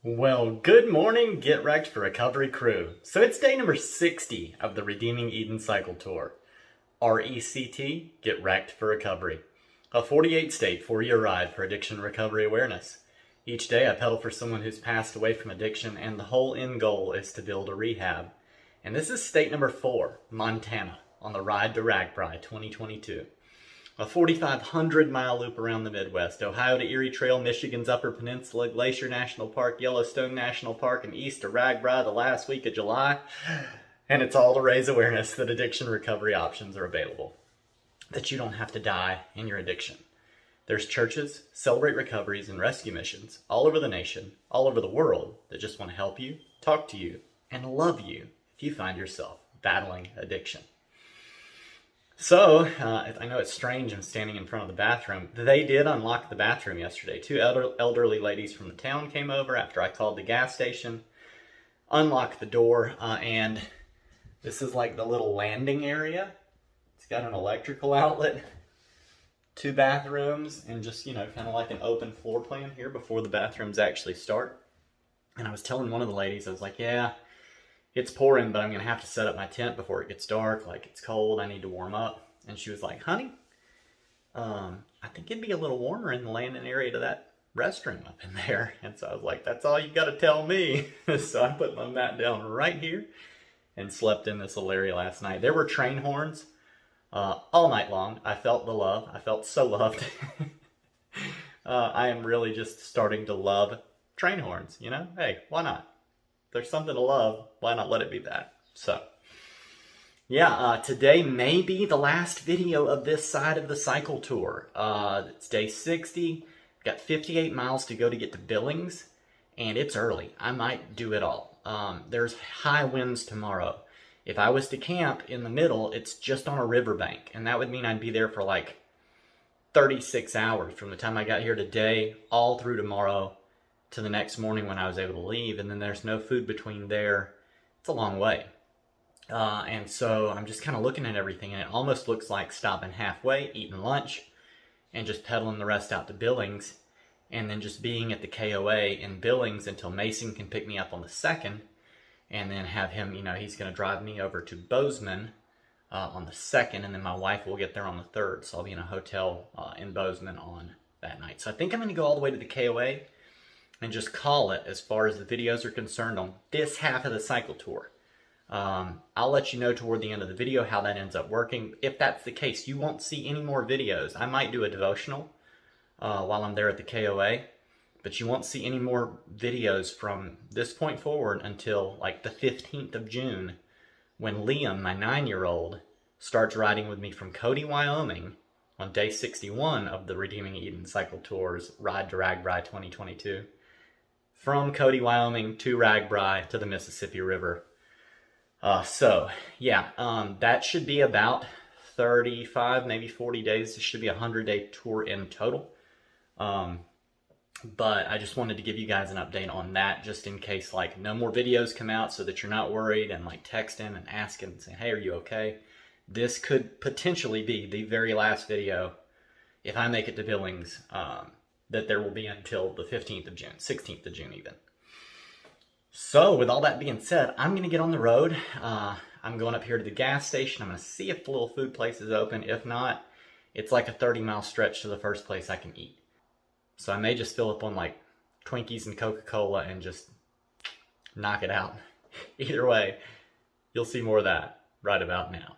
Well, good morning, Get Wrecked for Recovery crew. So it's day number 60 of the Redeeming Eden Cycle Tour. RECT, Get Wrecked for Recovery. A 48-state, 4-year ride for addiction recovery awareness. Each day I pedal for someone who's passed away from addiction, and the whole end goal is to build a rehab. And this is state number 4, Montana, on the Ride to RAGBRAI 2022. A 4,500-mile loop around the Midwest, Ohio to Erie Trail, Michigan's Upper Peninsula, Glacier National Park, Yellowstone National Park, and east to RAGBRAI the last week of July. And it's all to raise awareness that addiction recovery options are available, that you don't have to die in your addiction. There's churches, celebrate recoveries, and rescue missions all over the nation, all over the world, that just want to help you, talk to you, and love you if you find yourself battling addiction. So, I know it's strange I'm standing in front of the bathroom. They did unlock the bathroom yesterday. 2 elderly ladies from the town came over after I called the gas station, unlocked the door, and this is like the little landing area. It's got an electrical outlet, 2 bathrooms, and just, you know, kind of like an open floor plan here before the bathrooms actually start. And I was telling one of the ladies, I was like, yeah, it's pouring, but I'm going to have to set up my tent before it gets dark. Like, it's cold. I need to warm up. And she was like, honey, I think it'd be a little warmer in the landing area to that restroom up in there. And so I was like, that's all you got to tell me. So I put my mat down right here and slept in this little area last night. There were train horns all night long. I felt the love. I felt so loved. I am really just starting to love train horns, you know? Hey, why not? There's something to love, why not let it be that? So, yeah, today may be the last video of this side of the cycle tour. It's day 60, got 58 miles to go to get to Billings, and it's early. I might do it all. There's high winds tomorrow. If I was to camp in the middle, it's just on a riverbank, and that would mean I'd be there for like 36 hours from the time I got here today all through tomorrow to the next morning when I was able to leave, and then there's no food between there. It's a long way. And so I'm just kind of looking at everything, and it almost looks like stopping halfway, eating lunch, and just pedaling the rest out to Billings, and then just being at the KOA in Billings until Mason can pick me up on the 2nd, and then have him, you know, he's going to drive me over to Bozeman on the 2nd, and then my wife will get there on the 3rd, so I'll be in a hotel in Bozeman on that night. So I think I'm going to go all the way to the KOA and just call it as far as the videos are concerned on this half of the cycle tour. I'll let you know toward the end of the video how that ends up working. If that's the case, you won't see any more videos. I might do a devotional while I'm there at the KOA, but you won't see any more videos from this point forward until like the 15th of June, when Liam, my 9-year-old, starts riding with me from Cody, Wyoming on day 61 of the Redeeming Eden Cycle Tour's Ride to RAGBRAI 2022. From Cody, Wyoming to RAGBRAI to the Mississippi River. So, yeah, that should be about 35, maybe 40 days. This should be a 100-day tour in total. But I just wanted to give you guys an update on that, just in case, like, no more videos come out, so that you're not worried and, like, texting and asking and saying, hey, are you okay? This could potentially be the very last video, if I make it to Billings, that there will be until the 15th of June, 16th of June even. So with all that being said, I'm going to get on the road. I'm going up here to the gas station. I'm going to see if the little food place is open. If not, it's like a 30-mile stretch to the first place I can eat. So I may just fill up on like Twinkies and Coca-Cola and just knock it out. Either way, you'll see more of that right about now.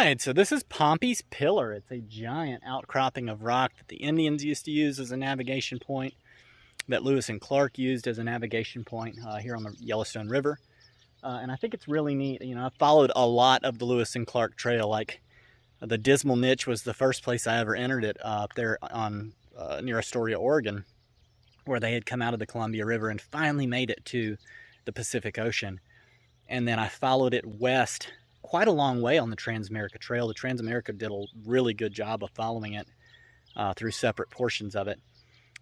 right, so this is Pompey's Pillar. It's a giant outcropping of rock that the Indians used to use as a navigation point, that Lewis and Clark used as a navigation point here on the Yellowstone River. And I think it's really neat. You know, I followed a lot of the Lewis and Clark Trail. Like the Dismal Niche was the first place I ever entered it up there on near Astoria, Oregon, where they had come out of the Columbia River and finally made it to the Pacific Ocean. And then I followed it west quite a long way on the Transamerica Trail. The Transamerica did a really good job of following it through separate portions of it.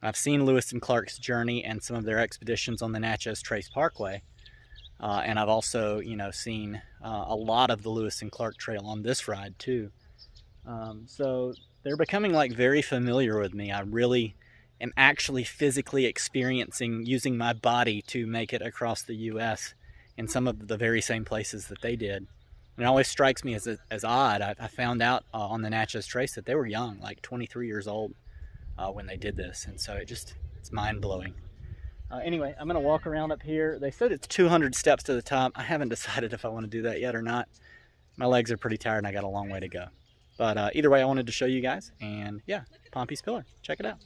I've seen Lewis and Clark's journey and some of their expeditions on the Natchez Trace Parkway. And I've also, you know, seen a lot of the Lewis and Clark Trail on this ride too. So they're becoming like very familiar with me. I really am actually physically experiencing using my body to make it across the U.S. in some of the very same places that they did. And it always strikes me as odd. I found out on the Natchez Trace that they were young, like 23 years old when they did this. And so it's mind-blowing. Anyway, I'm going to walk around up here. They said it's 200 steps to the top. I haven't decided if I want to do that yet or not. My legs are pretty tired and I got a long way to go. But either way, I wanted to show you guys. And yeah, Pompey's Pillar. Check it out.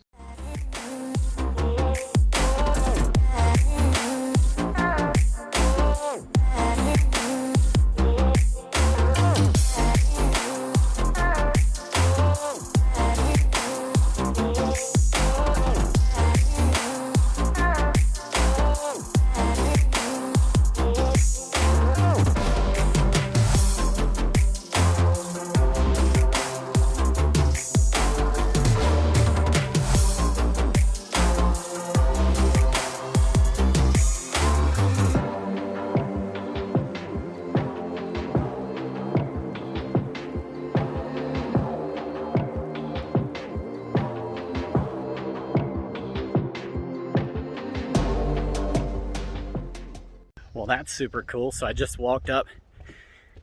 Well, that's super cool. So I just walked up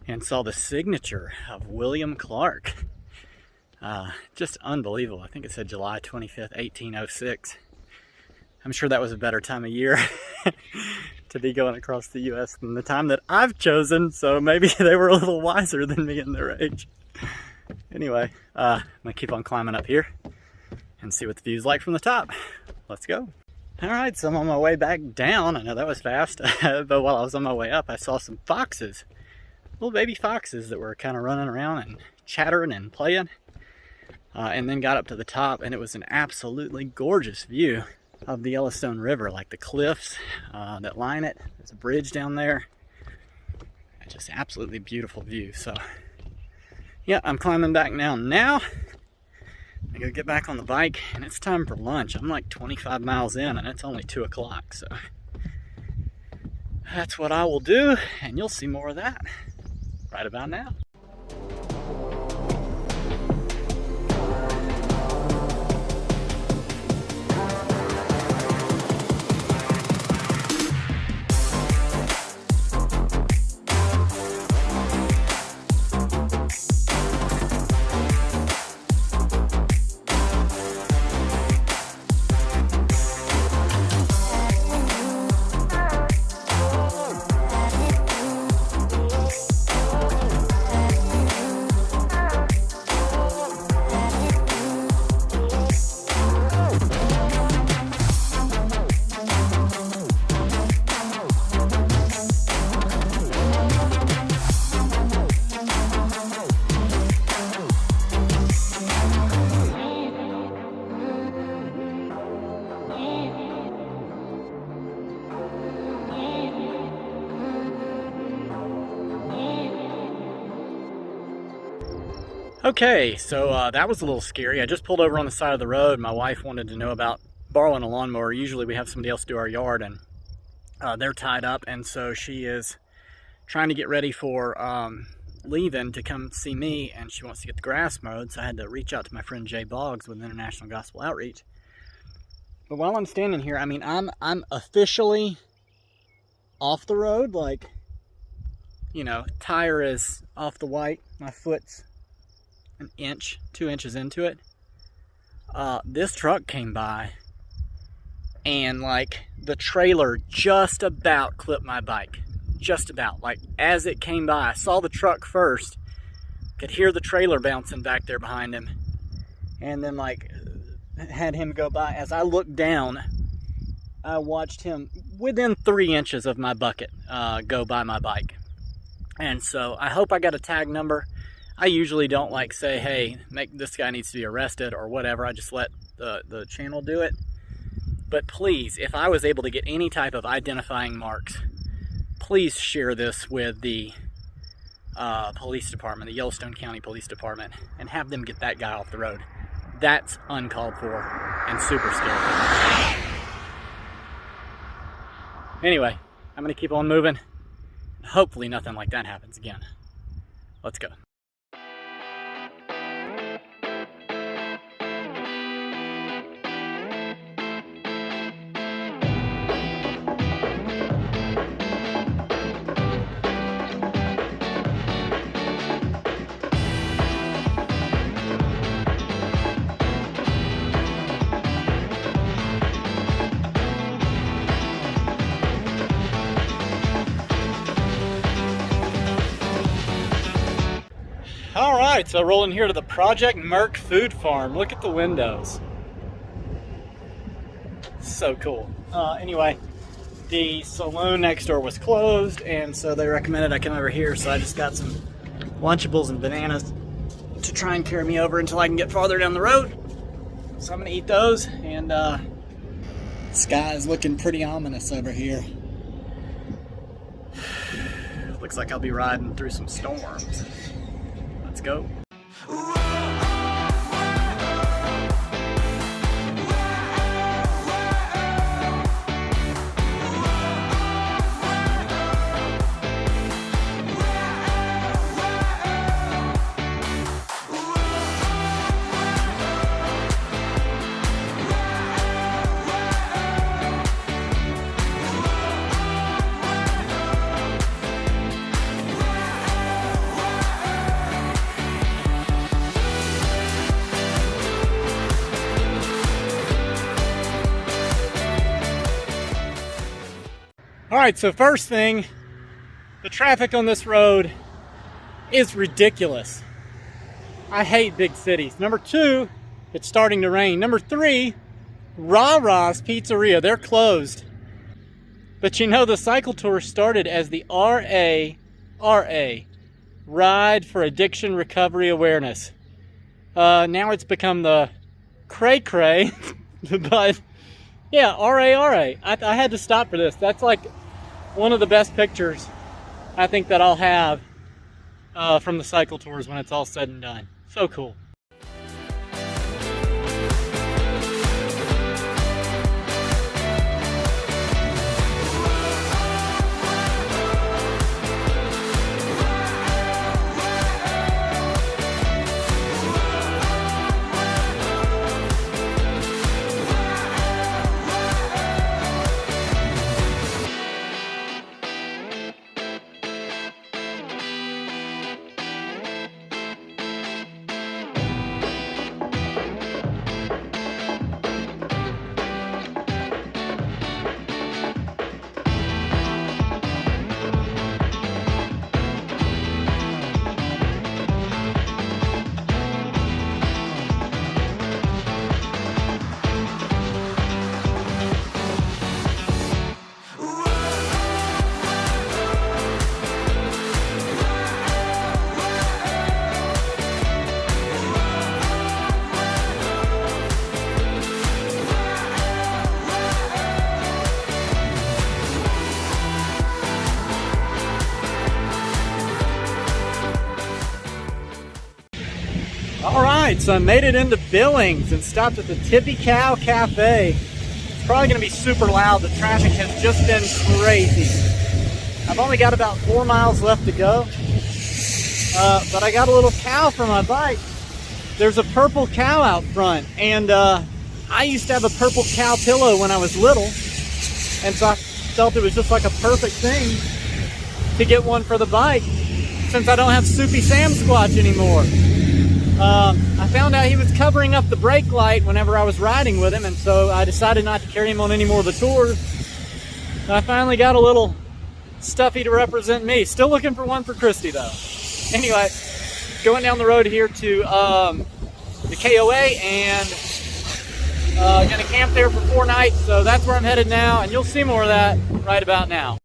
and saw the signature of William Clark. Just unbelievable. I think it said July 25th, 1806. I'm sure that was a better time of year to be going across the U.S. than the time that I've chosen. So maybe they were a little wiser than me in their age. Anyway, I'm gonna keep on climbing up here and see what the view's like from the top. Let's go. All right, so I'm on my way back down. I know that was fast, but while I was on my way up, I saw some foxes, little baby foxes that were kind of running around and chattering and playing, and then got up to the top, and it was an absolutely gorgeous view of the Yellowstone River, like the cliffs that line it. There's a bridge down there. Just absolutely beautiful view. So yeah, I'm climbing back down now. I go get back on the bike, and it's time for lunch. I'm like 25 miles in, and it's only 2 o'clock, so that's what I will do, and you'll see more of that right about now. Okay, so that was a little scary. I just pulled over on the side of the road. My wife wanted to know about borrowing a lawnmower. Usually we have somebody else do our yard, and they're tied up, and so she is trying to get ready for leaving to come see me, and she wants to get the grass mowed, so I had to reach out to my friend Jay Boggs with International Gospel Outreach. But while I'm standing here, I mean, I'm officially off the road, like, you know, tire is off the white, my foot's an inch, 2 inches into it. This truck came by, and like the trailer just about clipped my bike. Just about. Like as it came by, I saw the truck first, Could hear the trailer bouncing back there behind him. And then like had him go by. As I looked down, I watched him within 3 inches of my bucket go by my bike. And so I hope I got a tag number. I usually don't like say, hey, this guy needs to be arrested or whatever. I just let the channel do it. But please, if I was able to get any type of identifying marks, please share this with the police department, the Yellowstone County Police Department, and have them get that guy off the road. That's uncalled for and super scary. Anyway, I'm going to keep on moving. Hopefully nothing like that happens again. Let's go. Alright, so rolling here to the Project Merc Food Farm. Look at the windows. So cool. Anyway, the saloon next door was closed, and so they recommended I come over here, so I just got some Lunchables and bananas to try and carry me over until I can get farther down the road. So I'm going to eat those, and sky is looking pretty ominous over here. Looks like I'll be riding through some storms. Let's go. Alright, so first thing, the traffic on this road is ridiculous. I hate big cities. Number 2, it's starting to rain. Number 3, Ra's Pizzeria, they're closed. But you know, the cycle tour started as the RARA, Ride for Addiction Recovery Awareness. Now it's become the Cray Cray, but yeah, RARA. I had to stop for this. That's like one of the best pictures I think that I'll have from the cycle tours when it's all said and done. So cool. Alright, so I made it into Billings and stopped at the Tippy Cow Cafe. It's probably going to be super loud. The traffic has just been crazy. I've only got about 4 miles left to go. But I got a little cow for my bike. There's a purple cow out front. And I used to have a purple cow pillow when I was little. And so I felt it was just like a perfect thing to get one for the bike, since I don't have Soupy Sam Squatch anymore. I found out he was covering up the brake light whenever I was riding with him, and so I decided not to carry him on any more of the tours. I finally got a little stuffy to represent me. Still looking for one for Christy though. Anyway, going down the road here to the KOA and gonna camp there for 4 nights. So that's where I'm headed now, and you'll see more of that right about now.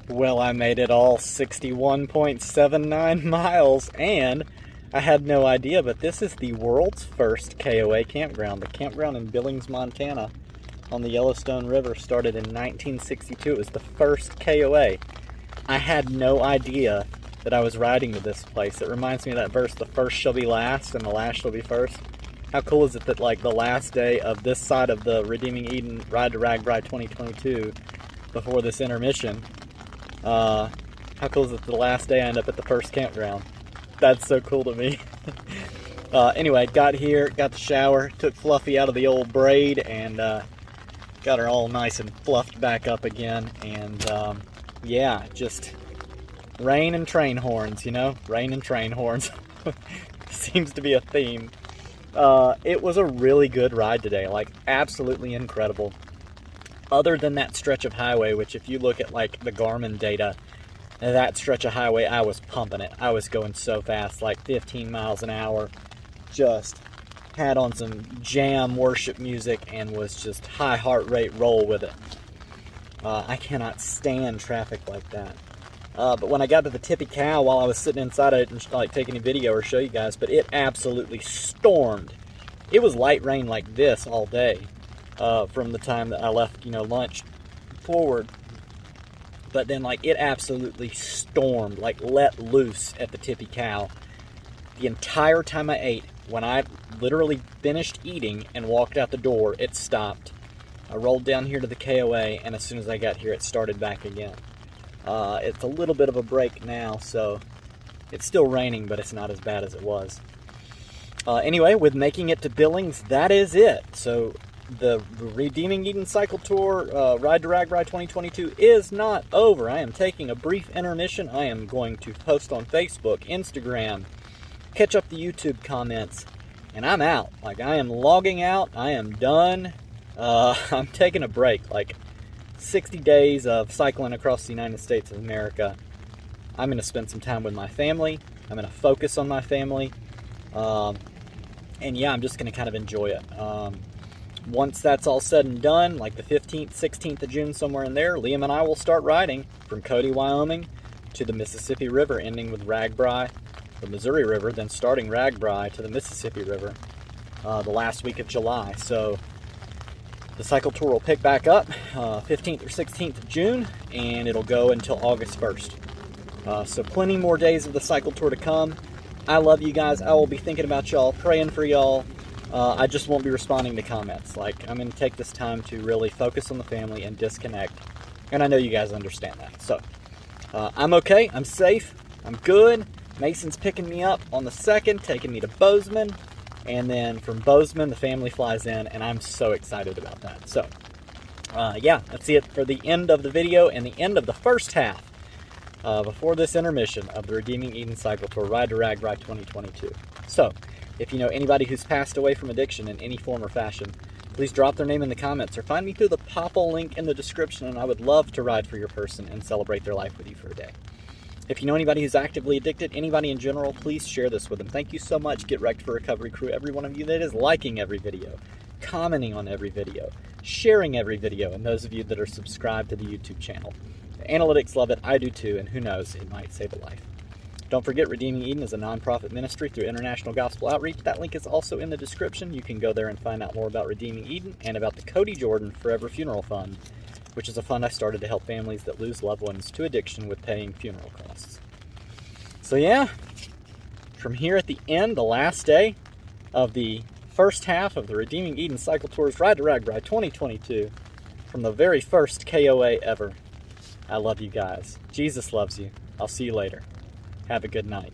Well, I made it all 61.79 miles, and I had no idea, but this is the world's first KOA campground. The campground in Billings, Montana on the Yellowstone River started in 1962. It was the first KOA. I had no idea that I was riding to this place. It reminds me of that verse, the first shall be last and the last shall be first. How cool is it that like the last day of this side of the Redeeming Eden Ride to RAGBRAI 2022 before this intermission, how cool is it the last day I end up at the first campground? That's so cool to me. Anyway, got here, got the shower, took Fluffy out of the old braid, and got her all nice and fluffed back up again. And yeah, just rain and train horns, you know? Rain and train horns. Seems to be a theme. It was a really good ride today, like absolutely incredible. Other than that stretch of highway, which if you look at like the Garmin data, that stretch of highway, I was pumping it. I was going so fast, like 15 miles an hour. Just had on some jam worship music and was just high heart rate roll with it. I cannot stand traffic like that. But when I got to the Tippy Cow, while I was sitting inside, I didn't like take any video or show you guys, but it absolutely stormed. It was light rain like this all day. From the time that I left, you know, lunch forward. But then, like, it absolutely stormed, like, let loose at the Tippy Cow. The entire time I ate, when I literally finished eating and walked out the door, it stopped. I rolled down here to the KOA, and as soon as I got here, it started back again. It's a little bit of a break now, so it's still raining, but it's not as bad as it was. Anyway, with making it to Billings, that is it. So the Redeeming Eden Cycle Tour Ride to RAGBRAI 2022 is not over. I am taking a brief intermission. I am going to post on Facebook, Instagram, catch up the YouTube comments, and I'm out. Like, I am logging out. I am done. I'm taking a break. Like, 60 days of cycling across the United States of America. I'm going to spend some time with my family. I'm going to focus on my family. And yeah, I'm just going to kind of enjoy it. Once that's all said and done, like the 15th, 16th of June, somewhere in there, Liam and I will start riding from Cody, Wyoming to the Mississippi River, ending with RAGBRAI, the Missouri River, then starting RAGBRAI to the Mississippi River the last week of July. So the cycle tour will pick back up 15th or 16th of June, and it'll go until August 1st. So plenty more days of the cycle tour to come. I love you guys. I will be thinking about y'all, praying for y'all. I just won't be responding to comments. Like, I'm going to take this time to really focus on the family and disconnect. And I know you guys understand that. So, I'm okay. I'm safe. I'm good. Mason's picking me up on the 2nd, taking me to Bozeman. And then from Bozeman, the family flies in, and I'm so excited about that. So, yeah, that's it for the end of the video and the end of the first half before this intermission of the Redeeming Eden Cycle Tour Ride to RAGBRAI 2022. So, if you know anybody who's passed away from addiction in any form or fashion, please drop their name in the comments or find me through the Popple link in the description, and I would love to ride for your person and celebrate their life with you for a day. If you know anybody who's actively addicted, anybody in general, please share this with them. Thank you so much, Get Wrecked for Recovery crew, every one of you that is liking every video, commenting on every video, sharing every video, and those of you that are subscribed to the YouTube channel. The analytics love it, I do too, and who knows, it might save a life. Don't forget, Redeeming Eden is a nonprofit ministry through International Gospel Outreach. That link is also in the description. You can go there and find out more about Redeeming Eden and about the Cody Jordan Forever Funeral Fund, which is a fund I started to help families that lose loved ones to addiction with paying funeral costs. So yeah, from here at the end, the last day of the first half of the Redeeming Eden Cycle Tours Ride to RAGBRAI 2022, from the very first KOA ever, I love you guys. Jesus loves you. I'll see you later. Have a good night.